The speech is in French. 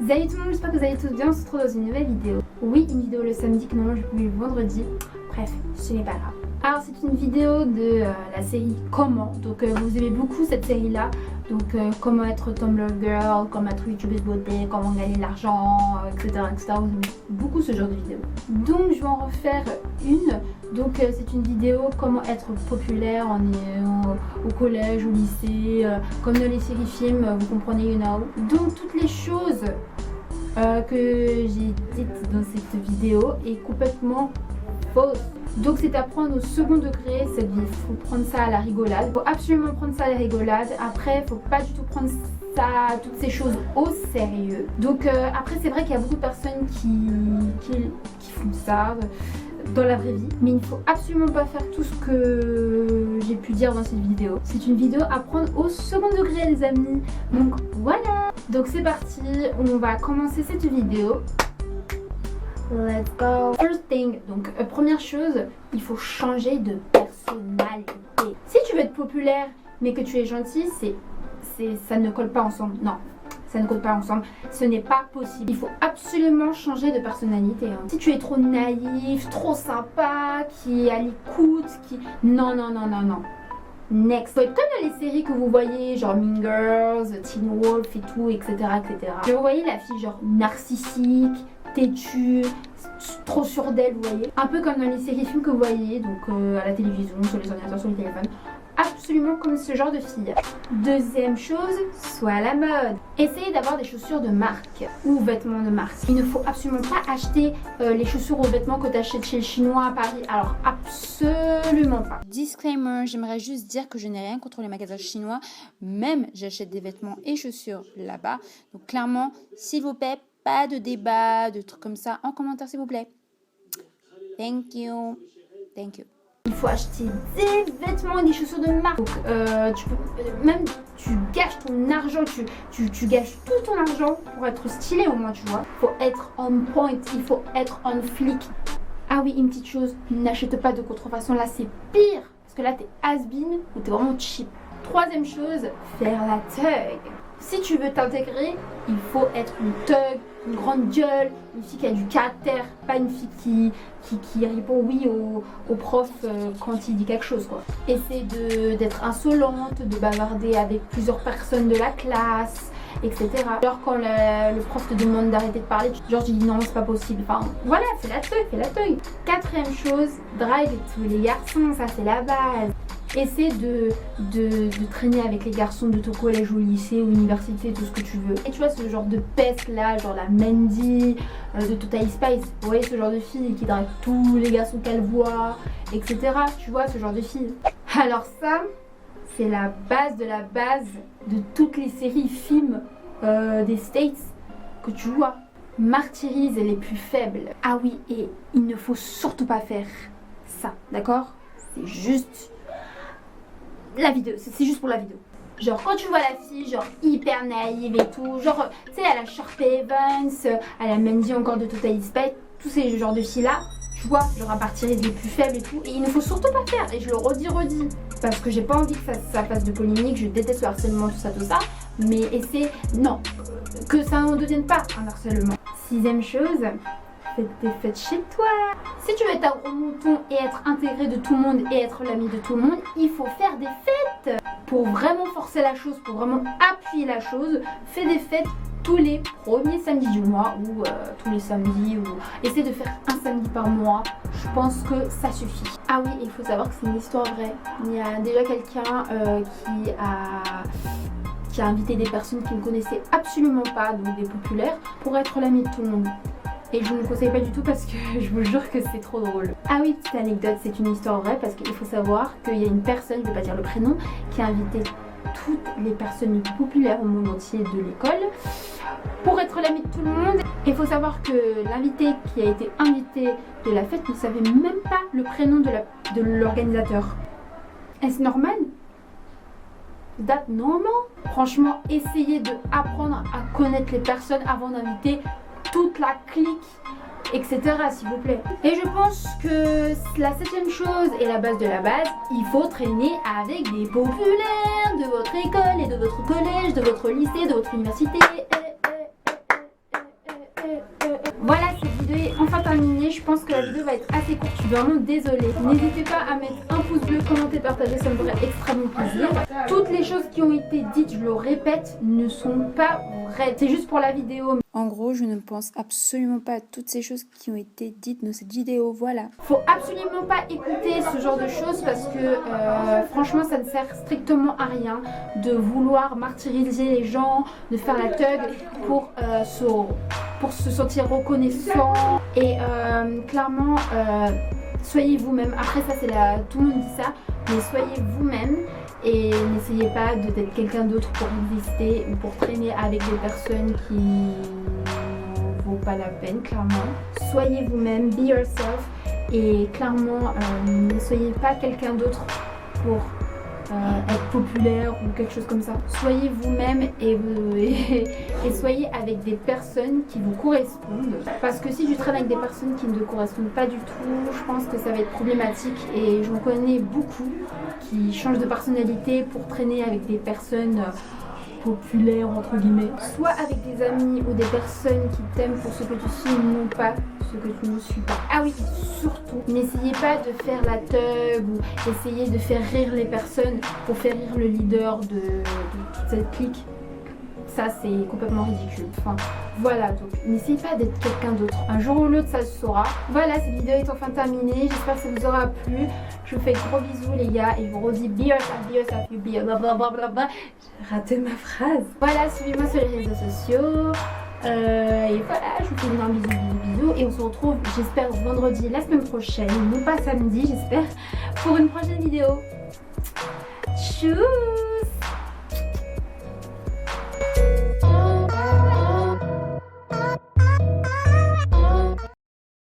Salut tout le monde, j'espère que vous allez tous bien, on se retrouve dans une nouvelle vidéo. Oui, une vidéo le samedi que normalement je publie le vendredi. Bref, ce n'est pas grave. Alors c'est une vidéo de la série Comment. Donc vous aimez beaucoup cette série là. Donc comment être Tumblr girl, comment être youtubeuse beauté, comment gagner de l'argent, etc., etc. Vous aimez beaucoup ce genre de vidéo. Donc je vais en refaire une. Donc c'est une vidéo comment être populaire au collège, au lycée, comme dans les séries films, vous comprenez, you know. Donc toutes les choses que j'ai dites dans cette vidéo est complètement fausse. Donc c'est à prendre au second degré cette vie, il faut prendre ça à la rigolade. Il faut absolument prendre ça à la rigolade. Après, il faut pas du tout prendre ça, toutes ces choses au sérieux. Donc après c'est vrai qu'il y a beaucoup de personnes qui font ça dans la vraie vie. Mais il ne faut absolument pas faire tout ce que j'ai pu dire dans cette vidéo. C'est une vidéo à prendre au second degré les amis. Donc voilà. Donc c'est parti, on va commencer cette vidéo. Let's go. First thing, donc première chose, il faut changer de personnalité. Si tu veux être populaire mais que tu es gentil, ça ne colle pas ensemble. Non, ça ne colle pas ensemble. Ce n'est pas possible. Il faut absolument changer de personnalité. Hein. Si tu es trop naïf, trop sympa, qui est à l'écoute, non. Next. Faut être comme dans les séries que vous voyez, genre Mean Girls, Teen Wolf et tout, etc. etc. Vous voyez la fille genre narcissique, têtue, trop sûre d'elle, vous voyez. Un peu comme dans les séries films que vous voyez, donc à la télévision, sur les ordinateurs, sur les téléphones. Absolument comme ce genre de fille. Deuxième chose, sois à la mode. Essayez d'avoir des chaussures de marque ou vêtements de marque. Il ne faut absolument pas acheter les chaussures ou vêtements que tu achètes chez le chinois à Paris. Alors absolument pas. Disclaimer, j'aimerais juste dire que je n'ai rien contre les magasins chinois. Même j'achète des vêtements et chaussures là-bas. Donc clairement, s'il vous plaît, pas de débat, de trucs comme ça en commentaire s'il vous plaît. Thank you. Thank you. Il faut acheter des vêtements et des chaussures de marque. Donc, tu gâches ton argent, tu gâches tout ton argent pour être stylé au moins, tu vois. Il faut être on point, il faut être on flic. Ah oui, une petite chose, n'achète pas de contrefaçon, là c'est pire. Parce que là t'es has-been ou t'es vraiment cheap. Troisième chose, faire la thug. Si tu veux t'intégrer, il faut être une thug, une grande gueule, une fille qui a du caractère, pas une fille qui répond oui au prof quand il dit quelque chose quoi. Essaie d'être insolente, de bavarder avec plusieurs personnes de la classe, etc. Genre quand le prof te demande d'arrêter de parler, genre tu dis non c'est pas possible. Enfin voilà, fais la thug. Quatrième chose, drive tous les garçons, ça c'est la base. Essaie de traîner avec les garçons de ton collège ou lycée ou université, tout ce que tu veux. Et tu vois ce genre de peste là, genre la Mandy, de Totally Spice, vous voyez ce genre de fille qui drague tous les garçons qu'elle voit, etc. Tu vois ce genre de fille. Alors ça, c'est la base de toutes les séries films des States que tu vois. Martyrise les plus faibles. Ah oui, et il ne faut surtout pas faire ça, d'accord? C'est juste la vidéo, c'est juste pour la vidéo. Genre quand tu vois la fille genre hyper naïve et tout, genre tu sais à la Sharpay Evans, à la Mandy encore de Totally Spice, tous ces genres de filles là, tu vois, genre à partir des plus faibles et tout, et il ne faut surtout pas faire, et je le redis, parce que j'ai pas envie que ça fasse de polémique, je déteste le harcèlement, tout ça, mais essaie, non, que ça ne devienne pas un harcèlement. Sixième chose, faites des fêtes chez toi. Si tu veux être un gros mouton et être intégré de tout le monde et être l'ami de tout le monde, il faut faire des fêtes. Pour vraiment forcer la chose, pour vraiment appuyer la chose, fais des fêtes tous les premiers samedis du mois ou tous les samedis, ou essaie de faire un samedi par mois. Je pense que ça suffit. Ah oui, il faut savoir que c'est une histoire vraie. Il y a déjà quelqu'un qui a invité des personnes qui ne connaissaient absolument pas, donc des populaires, pour être l'ami de tout le monde. Et je ne vous conseille pas du tout parce que je vous jure que c'est trop drôle. Ah oui, petite anecdote, c'est une histoire vraie parce qu'il faut savoir qu'il y a une personne, je ne vais pas dire le prénom, qui a invité toutes les personnes les plus populaires au monde entier de l'école pour être l'ami de tout le monde. Et il faut savoir que l'invité qui a été invité de la fête ne savait même pas le prénom de l'organisateur. Est-ce normal? That normal? Franchement, essayez d'apprendre à connaître les personnes avant d'inviter toute la clique, etc. s'il vous plaît. Et je pense que la septième chose et la base de la base, il faut traîner avec des populaires de votre école et de votre collège, de votre lycée, de votre université. terminé. Je pense que la vidéo va être assez courte. Je suis vraiment désolée. N'hésitez pas à mettre un pouce bleu, commenter, partager. Ça me ferait extrêmement plaisir. Toutes les choses qui ont été dites, je le répète, ne sont pas vraies. C'est juste pour la vidéo. En gros, je ne pense absolument pas à toutes ces choses qui ont été dites dans cette vidéo, voilà. Faut absolument pas écouter ce genre de choses parce que franchement ça ne sert strictement à rien de vouloir martyriser les gens, de faire la thug pour se sentir reconnaissant et clairement soyez vous-même. Après ça c'est tout le monde dit ça, mais soyez vous-même et n'essayez pas d'être quelqu'un d'autre pour exister ou pour traîner avec des personnes qui ne vaut pas la peine, clairement. Soyez vous-même, be yourself et clairement ne soyez pas quelqu'un d'autre pour être populaire ou quelque chose comme ça. Soyez vous-même et soyez avec des personnes qui vous correspondent. Parce que si tu traînes avec des personnes qui ne te correspondent pas du tout, je pense que ça va être problématique et j'en connais beaucoup qui changent de personnalité pour traîner avec des personnes populaires entre guillemets. Soit avec des amis ou des personnes qui t'aiment pour ce que tu suis, non pas ce que tu ne suis pas. Ah oui, surtout, n'essayez pas de faire la thug ou essayez de faire rire les personnes pour faire rire le leader de toute cette clique. Ça c'est complètement ridicule. Enfin voilà, donc n'essayez pas d'être quelqu'un d'autre. Un jour ou l'autre ça se saura. Voilà, cette vidéo est enfin terminée. J'espère que ça vous aura plu. Je vous fais de gros bisous les gars et je vous redis be yourself, you be blablabla. J'ai raté ma phrase. Voilà, suivez-moi sur les réseaux sociaux. Et voilà, je vous fais d'énormes bisous et on se retrouve j'espère vendredi la semaine prochaine, non pas samedi j'espère, pour une prochaine vidéo. Tchou.